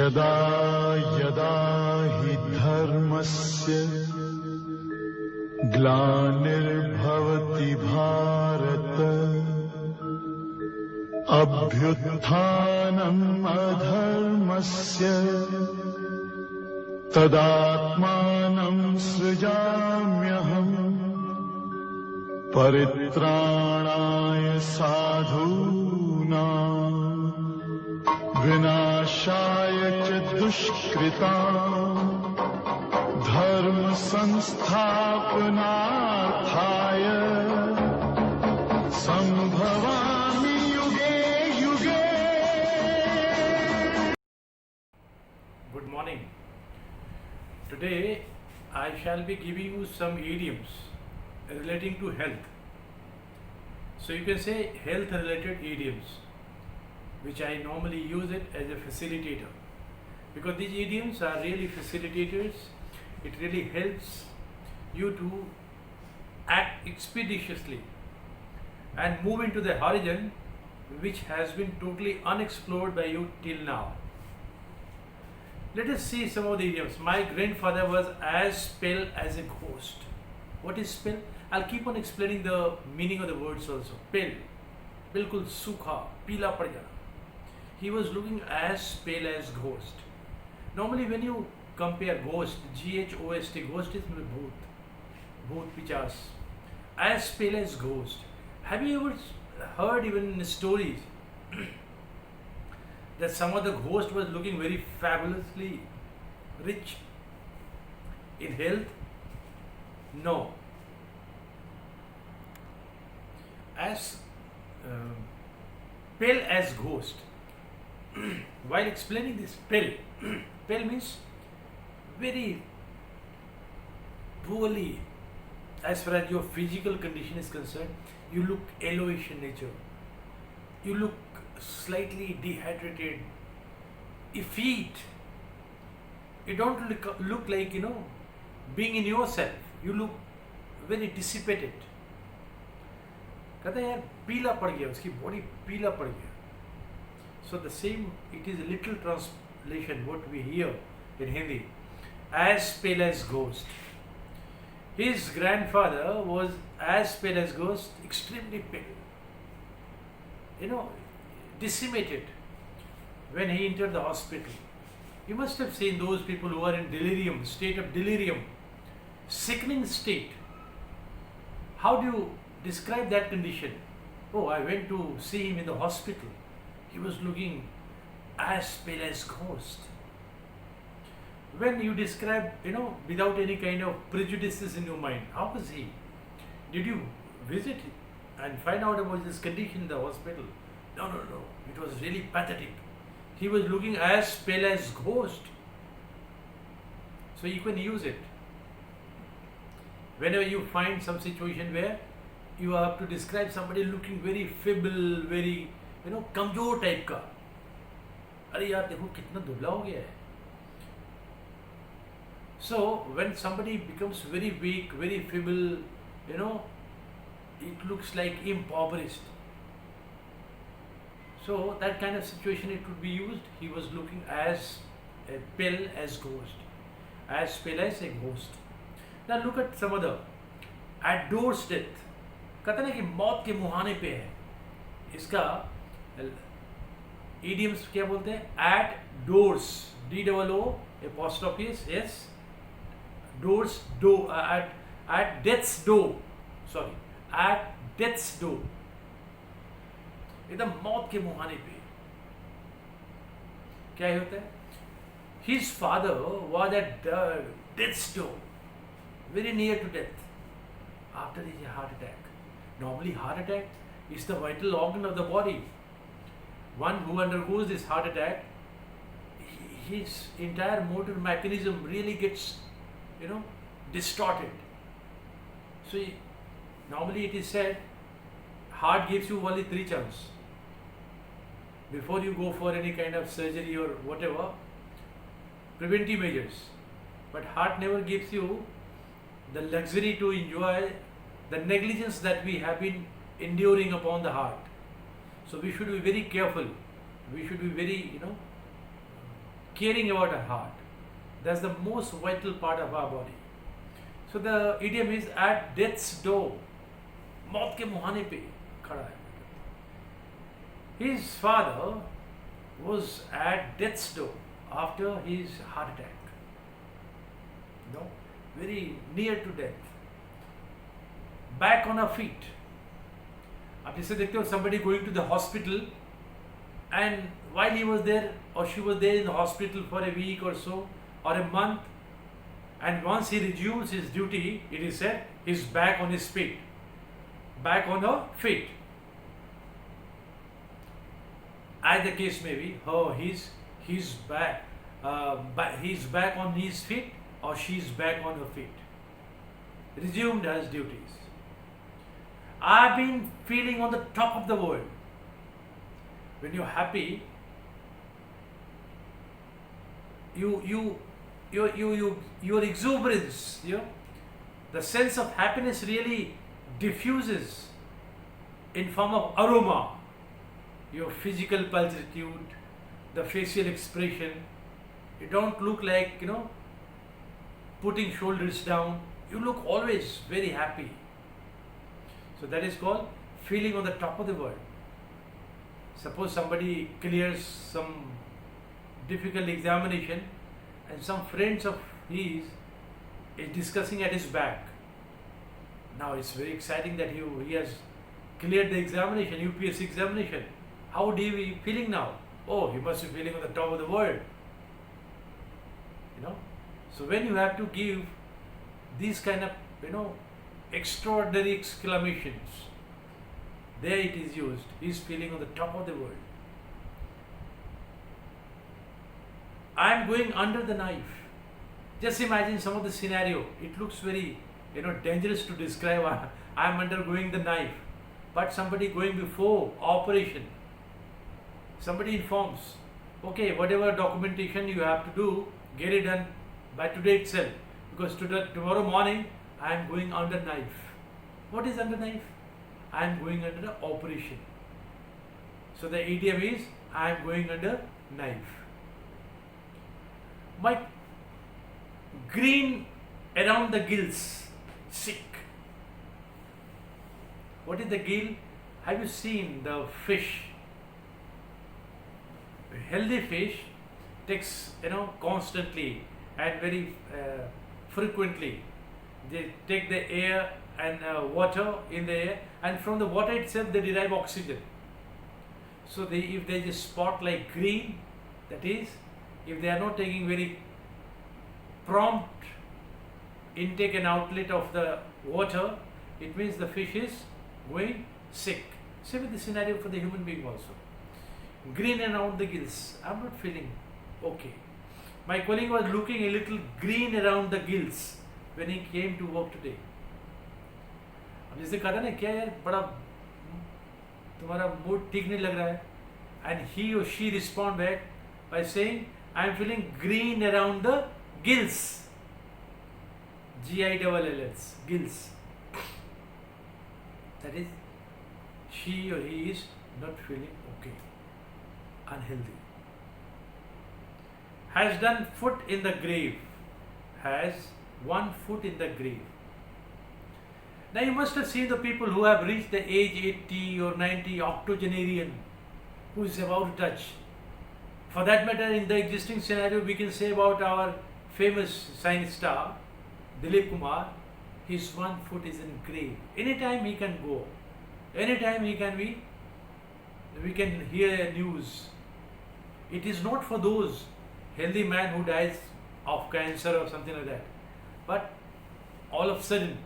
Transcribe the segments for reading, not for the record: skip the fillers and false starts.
यदा यदा हि धर्मस्य ग्लानिर्भवति भारत अभ्युत्थानम् अधर्मस्य तदात्मानं सृजाम्यहम् परित्राणाय साधूनां विनाशाय च दुष्कृतां धर्म संस्थापनार्थाय संभवामि युगे युगे. Good morning. Today I shall be giving you some idioms relating to health. So you can say health related idioms, which I normally use it as a facilitator, because these idioms are really facilitators. It really helps you to act expeditiously and move into the horizon which has been totally unexplored by you till now. Let us see some of the idioms. My grandfather was as pale as a ghost. What is pale? I'll keep on explaining the meaning of the words also. Pale, बिल्कुल सूखा, पीला पड़ जाना. He was looking as pale as ghost. Normally when you compare ghost, G-H-O-S-T, ghost is bhoot, pichas. As pale as ghost. Have you ever heard even in stories that some of the ghost was looking very fabulously rich in health? No. As pale as ghost. While explaining this pale, pale means very poorly as far as your physical condition is concerned. You look yellowish in nature. You look slightly dehydrated, effete. You don't look like, being in yourself. You look very dissipated. कहता है यार पीला पड़ गया, उसकी body पीला पड़ गया. So the same, it is a literal translation what we hear in Hindi. As pale as ghost. His grandfather was as pale as ghost, extremely pale. Decimated when he entered the hospital. You must have seen those people who are in delirium, state of delirium, sickening state. How do you describe that condition? Oh, I went to see him in the hospital. He was looking as pale as ghost. When you describe, without any kind of prejudices in your mind, how was he? Did you visit and find out about his condition in the hospital? No. It was really pathetic. He was looking as pale as ghost. So you can use it. Whenever you find some situation where you have to describe somebody looking very feeble, very, कमजोर type का. अरे यार देखो कितना दुबला हो गया है. So when somebody becomes very weak, very feeble, it looks like impoverished. So that kind of situation it would be used. He was looking as pale as ghost. As pale as a ghost. Now look at some other. At door's death. कहते ना कि मौत के मुहाने पे है. इसका idioms क्या बोलते हैं? At doors. D-O-O-apostrophe-S. Doors, door. At death's door. Sorry. At death's door. एकदम मौत के मुहाने पे. क्या होता है? His father was at death's door, very near to death, after his heart attack. Normally, heart attack is the vital organ of the body. One who undergoes this heart attack, his entire motor mechanism really gets, distorted. So, normally it is said, heart gives you only 3 chances. Before you go for any kind of surgery or whatever, preventive measures. But heart never gives you the luxury to enjoy the negligence that we have been enduring upon the heart. So we should be very careful. We should be very, caring about our heart. That's the most vital part of our body. So the idiom is at death's door. मौत के मुहाने पे खड़ा है. His father was at death's door after his heart attack. No, very near to death. Back on her feet. आप जैसे देखते हो somebody going to the hospital and while he was there or she was there in the hospital for a week or so or a month, and once he resumes his duty, it is said he's back on his feet. Back on her feet. As the case may be, he's back. He's back on his feet or she's back on her feet. Resumed his duties. I've been feeling on the top of the world. When you're happy, your exuberance, the sense of happiness really diffuses in form of aroma. Your physical pulchritude, the facial expression. You don't look like, putting shoulders down. You look always very happy. So that is called feeling on the top of the world. Suppose somebody clears some difficult examination and some friends of his is discussing at his back. Now it's very exciting that he has cleared the examination, UPSC examination. How would he be feeling now? Oh, he must be feeling on the top of the world. So when you have to give these kind of, extraordinary exclamations, there it is used. He's feeling on the top of the world. I am going under the knife. Just imagine some of the scenario. It looks very, dangerous to describe. I am undergoing the knife. But somebody going before operation, somebody informs, okay, whatever documentation you have to do, get it done by today itself. Because tomorrow morning, I am going under knife. What is under knife? I am going under the operation. So the idiom is, I am going under knife. My green around the gills, sick. What is the gill? Have you seen the fish? A healthy fish takes, constantly and very frequently. They take the air and water in the air, and from the water itself they derive oxygen. So if there is a spot like green, that is, if they are not taking very prompt intake and outlet of the water, it means the fish is going sick. Same with the scenario for the human being also. Green around the gills. I'm not feeling okay. My colleague was looking a little green around the gills when he came to work today. अब जैसे कहा ना क्या यार बड़ा तुम्हारा mood ठीक नहीं लग रहा है, and he or she respond back by saying I am feeling green around the gills. GILLS, gills. That is, she or he is not feeling okay, unhealthy. Has done foot in the grave. Has one foot in the grave. Now you must have seen the people who have reached the age 80 or 90, octogenarian, who is about to touch. For that matter, in the existing scenario, we can say about our famous science star, Dilip Kumar, his one foot is in grave. Anytime he can go. Anytime he can be, we can hear news. It is not for those healthy man who dies of cancer or something like that. But all of a sudden,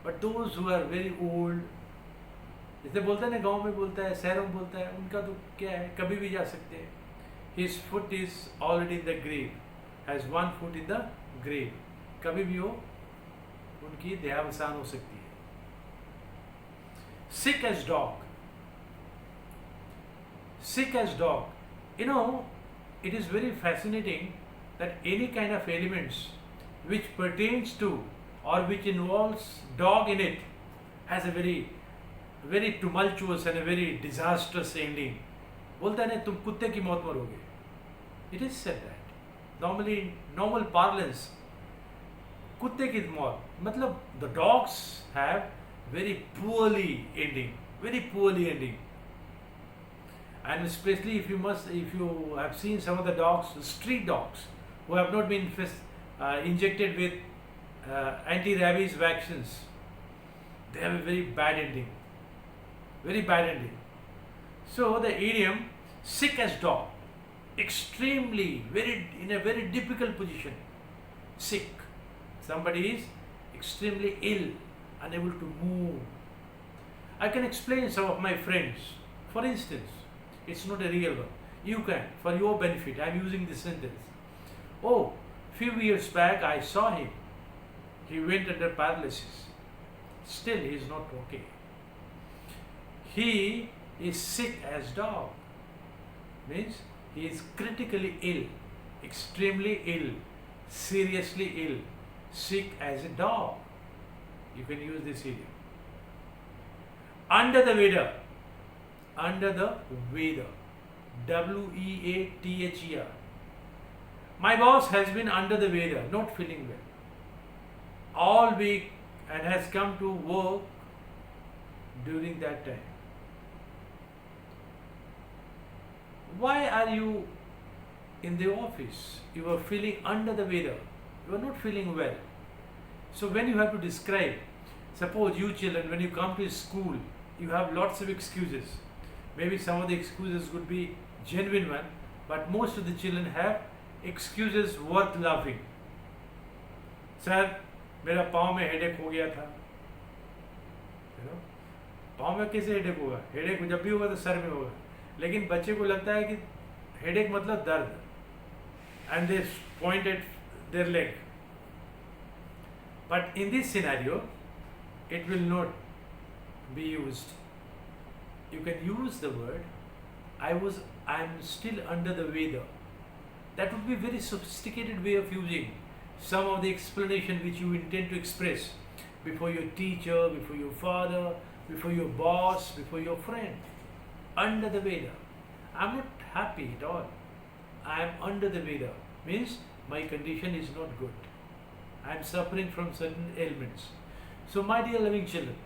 but those who are very old, जैसे बोलते हैं ना गाँव में बोलता है, शहरों में बोलता है, उनका तो क्या है, कभी भी जा सकते हैं. His foot is already in the grave, has one foot in the grave. कभी भी हो, उनकी देहावसान हो सकती है. Sick as dog. Sick as dog. It is very fascinating that any kind of elements which pertains to or which involves dog in it has a very, very tumultuous and a very disastrous ending. बोलता है ना तुम कुत्ते की मौत मरोगे. It is said that. Normally, in normal parlance, कुत्ते की मौत मतलब the dogs have very poorly ending, very poorly ending. And especially if you have seen some of the dogs, street dogs, who have not been injected with anti-rabies vaccines, they have a very bad ending, very bad ending. So the idiom "sick as dog," extremely in a very difficult position, sick. Somebody is extremely ill, unable to move. I can explain some of my friends. For instance, it's not a real one. You can, for your benefit, I am using this sentence. Oh, few years back I saw him. He went under paralysis. Still he is not okay. He is sick as dog. Means he is critically ill, extremely ill, seriously ill, sick as a dog. You can use this idiom. Under the weather. Under the weather. WEATHER. My boss has been under the weather, not feeling well, all week and has come to work during that time. Why are you in the office? You are feeling under the weather. You are not feeling well. So when you have to describe, suppose you children, when you come to school, you have lots of excuses. Maybe some of the excuses would be genuine one, but most of the children have excuses worth laughing. Sir मेरा पाँव में headache हो गया था. पाँव में कैसे headache होगा? हेडेक जब भी होगा तो सर में होगा. लेकिन बच्चे को लगता है कि हेडेक मतलब दर्द, and they point at their leg. But in this scenario, it will not be used. You can use the word I am still under the weather. That would be a very sophisticated way of using some of the explanation which you intend to express before your teacher, before your father, before your boss, before your friend. Under the weather. I am not happy at all. I am under the weather. Means my condition is not good. I am suffering from certain ailments. So my dear loving children,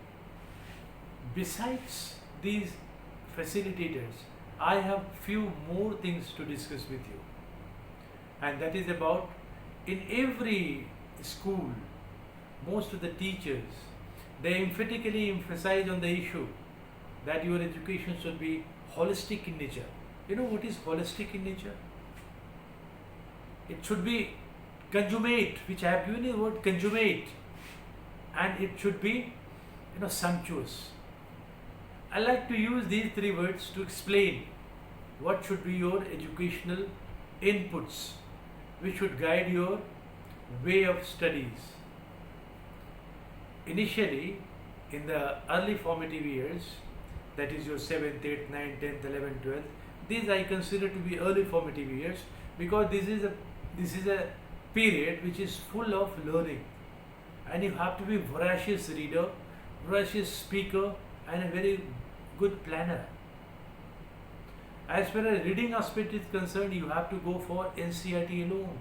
besides these facilitators, I have few more things to discuss with you. And that is about, in every school, most of the teachers, they emphatically emphasize on the issue that your education should be holistic in nature. You know what is holistic in nature? It should be consummate, which I have given you the word consummate, and it should be, sumptuous. I like to use these three words to explain what should be your educational inputs, which should guide your way of studies. Initially, in the early formative years, that is your 7th, 8th, 9th, 10th, 11th, 12th, these I consider to be early formative years, because this is a period which is full of learning, and you have to be voracious reader, voracious speaker, and a very good planner. As far as reading aspect is concerned, you have to go for NCERT alone,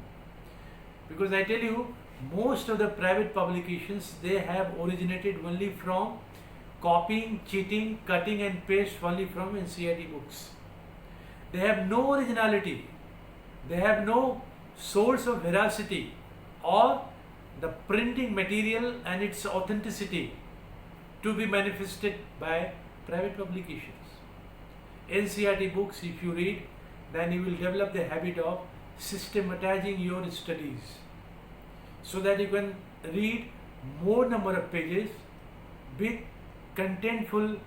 because I tell you, most of the private publications, they have originated only from copying, cheating, cutting and paste only from NCERT books. They have no originality, they have no source of veracity or the printing material and its authenticity to be manifested by private publications. NCERT books, if you read, then you will develop the habit of systematizing your studies, so that you can read more number of pages with contentful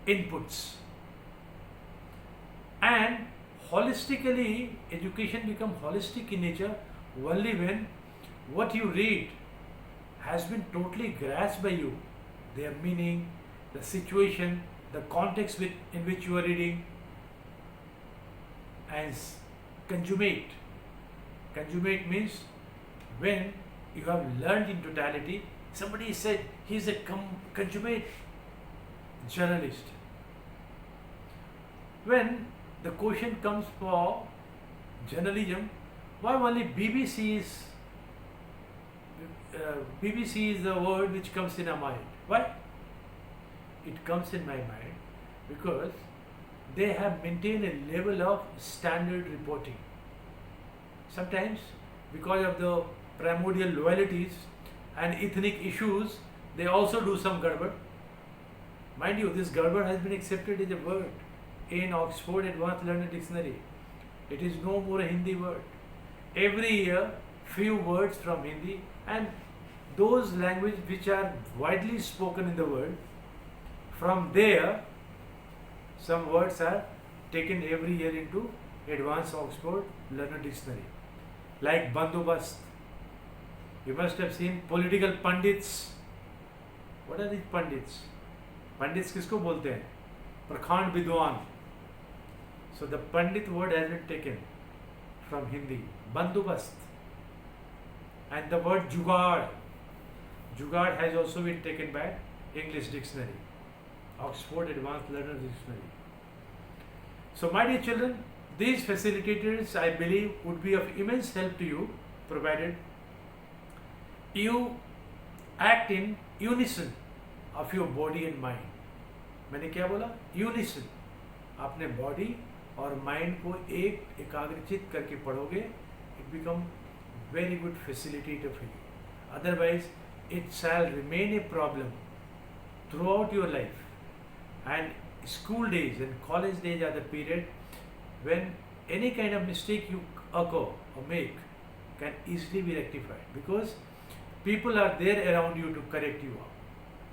inputs. And holistically, education becomes holistic in nature only when what you read has been totally grasped by you, their meaning, the situation, the context in which you are reading, and consummate. Consummate means when you have learned in totality. Somebody said he is a consummate journalist. When the question comes for journalism, Why only BBC is the word which comes in our mind? Why? It comes in my mind because they have maintained a level of standard reporting. Sometimes, because of the primordial loyalties and ethnic issues, they also do some garbad. Mind you, this garbad has been accepted as a word in Oxford Advanced Learner Dictionary. It is no more a Hindi word. Every year, few words from Hindi and those languages which are widely spoken in the world, from there, some words are taken every year into Advanced Oxford Learner Dictionary. Like bandobast. You must have seen political pundits. What are these pundits? Pundits किसको बोलते हैं? प्रखंड विद्वान. So the pandit word has been taken from Hindi. Bandobast. And the word jugaad. Jugaad has also been taken by English Dictionary. Oxford Advanced Learner Dictionary. So my dear children, these facilitators I believe would be of immense help to you, provided you act in unison of your body and mind. मैंने क्या बोला? Unison. अपने body और mind को एक एकाग्रचित करके पढ़ोगे, it become very good facilitator for you. Otherwise, it shall remain a problem throughout your life. And school days and college days are the period when any kind of mistake you occur or make can easily be rectified, because people are there around you to correct you up.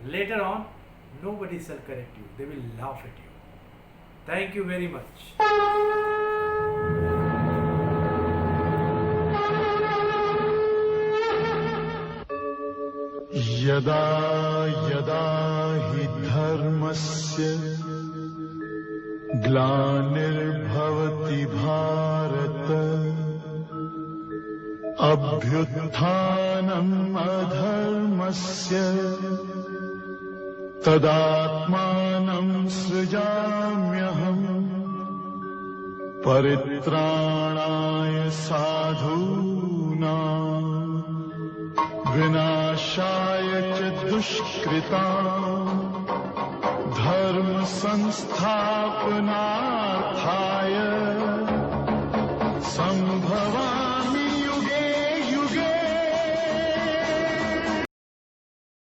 Later on, nobody shall correct you. They will laugh at you. Thank you very much. यदा यदा हि धर्मस्य ग्लानिर्भवति भारत अभ्युत्थानम् अधर्मस्य तदात्मानं सृजाम्यहम् परित्राणाय साधूनां विनाशाय च दुष्कृतां धर्म संस्थापनार्थाय संभवामि